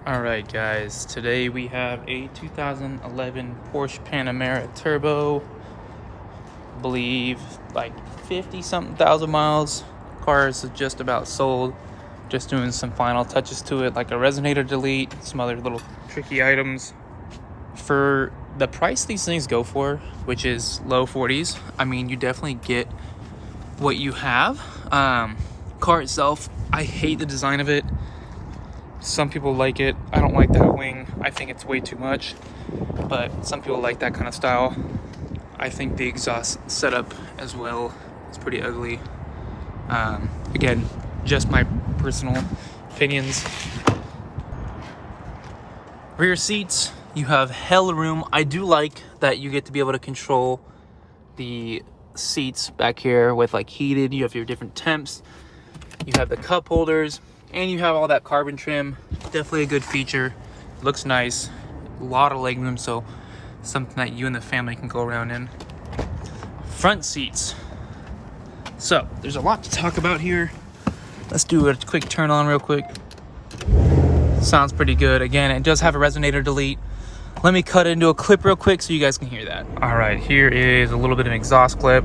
Alright guys, today we have a 2011 Porsche Panamera Turbo. I believe like 50 something thousand miles. Car is just about sold. Just doing some final touches to it, like a resonator delete, some other little tricky items. For the price these things go for, which is low 40s, I mean, you definitely get what you have. Car itself, I hate the design of it. Some people like it. I don't like that wing. I think it's way too much. But some people like that kind of style. I think the exhaust setup as well is pretty ugly. Again, just my personal opinions. Rear seats, you have hella room. I do like that you get to be able to control the seats back here with like heated. You have your different temps. You have the cup holders. And you have all that carbon trim. Definitely a good feature. Looks nice. A lot of legroom, so something that you and the family can go around in. Front seats. So, there's a lot to talk about here. Let's do a quick turn on real quick. Sounds pretty good. Again, it does have a resonator delete. Let me cut it into a clip real quick so you guys can hear that. All right, here is a little bit of an exhaust clip.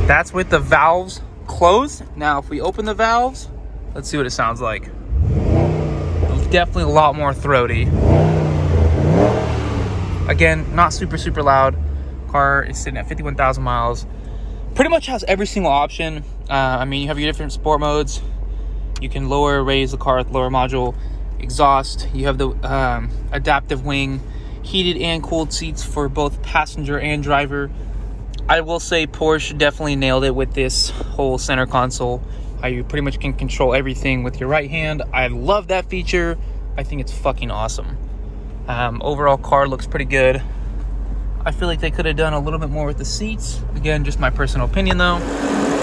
That's with the valves closed. Now, if we open the valves, let's see what it sounds like. It's definitely a lot more throaty. Again, not super loud. Car is sitting at 51,000 miles. Pretty much has every single option. I mean, you have your different sport modes. You can lower, raise the car with lower module, exhaust. You have the adaptive wing, heated and cooled seats for both passenger and driver. I will say Porsche definitely nailed it with this whole center console. How you pretty much can control everything with your right hand. I love that feature. I think it's fucking awesome. Overall car looks pretty good. I feel like they could have done a little bit more with the seats. Again, just my personal opinion though.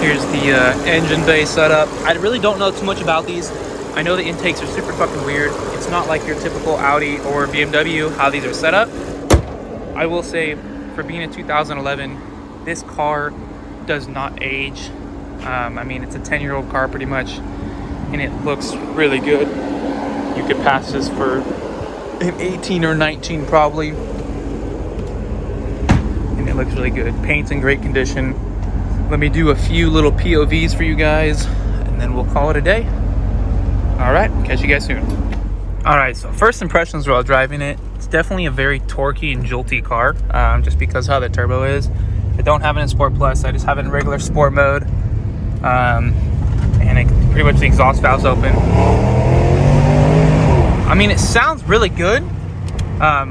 Here's the engine bay setup. I really don't know too much about these. I know the intakes are super fucking weird. It's not like your typical Audi or BMW, how these are set up. I will say, for being a 2011, this car does not age. I mean, it's a 10-year-old car pretty much, and it looks really good. You could pass this for an 18 or 19 probably, and it looks really good. Paint's in great condition. Let me do a few little POVs for you guys, and then we'll call it a day. All right, catch you guys soon. All right, so first impressions while driving it, it's definitely a very torquey and jolty car, just because how the turbo is. I don't have it in Sport Plus. I just have it in regular sport mode. And it, pretty much the exhaust valve's open. I mean, it sounds really good.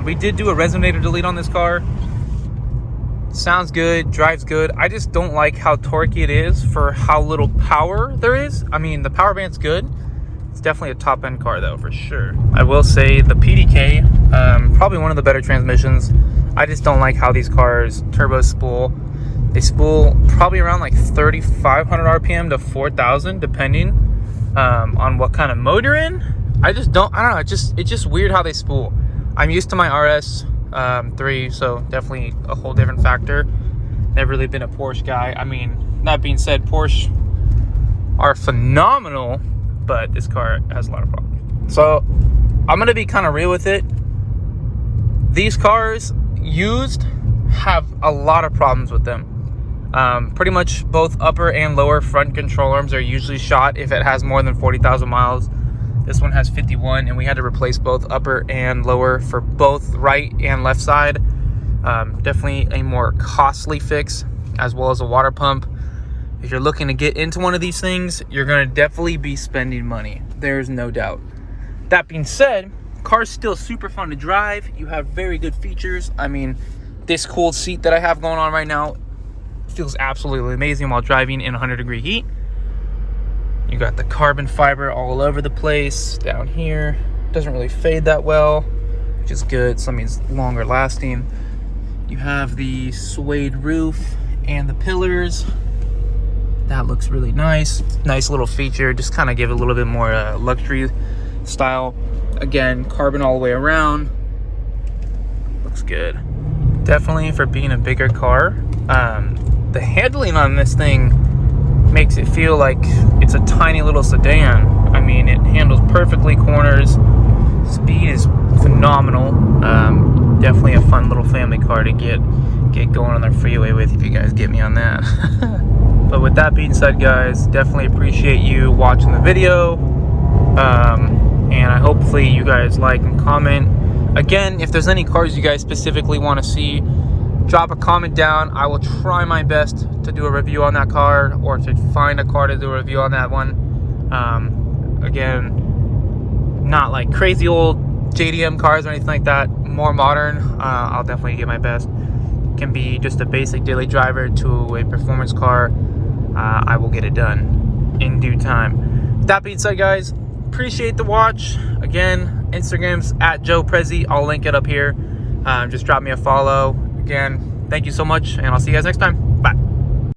We did do a resonator delete on this car. Sounds good, drives good. I just don't like how torquey it is for how little power there is. I mean, the power band's good. It's definitely a top end car though, for sure. I will say the PDK, probably one of the better transmissions. I just don't like how these cars turbo spool. They spool probably around like 3,500 RPM to 4,000, depending on what kind of mode you're in. I don't know. It's just weird how they spool. I'm used to my RS 3, so definitely a whole different factor. Never really been a Porsche guy. I mean, that being said, Porsche are phenomenal, but this car has a lot of problems. So I'm gonna be kind of real with it. These cars used have a lot of problems with them. Pretty much both upper and lower front control arms are usually shot if it has more than 40,000 miles. This one has 51, and we had to replace both upper and lower for both right and left side. Definitely a more costly fix, as well as a water pump. If you're looking to get into one of these things, you're going to definitely be spending money. There's no doubt. That being said, car's still super fun to drive. You have very good features. I mean, this cooled seat that I have going on right now feels absolutely amazing while driving in 100-degree heat. You got the carbon fiber all over the place down here. Doesn't really fade that well, which is good. So that means longer lasting. You have the suede roof and the pillars. That looks really nice. Nice little feature. Just kind of give it a little bit more luxury style. Again, carbon all the way around. Looks good. Definitely for being a bigger car. The handling on this thing makes it feel like it's a tiny little sedan. I mean, it handles perfectly corners. Speed is phenomenal. Definitely a fun little family car to get going on the freeway with, if you guys get me on that. But with that being said, guys, definitely appreciate you watching the video. And I hopefully you guys like and comment. Again, if there's any cars you guys specifically want to see, drop a comment down. I will try my best to do a review on that car, or to find a car to do a review on that one. Again, not like crazy old JDM cars or anything like that. More modern. I'll definitely give my best. Can be just a basic daily driver to a performance car. I will get it done in due time. With that being said, guys, appreciate the watch. Again, Instagram's at Joe Prezi. I'll link it up here. Just drop me a follow. Again, thank you so much, and I'll see you guys next time.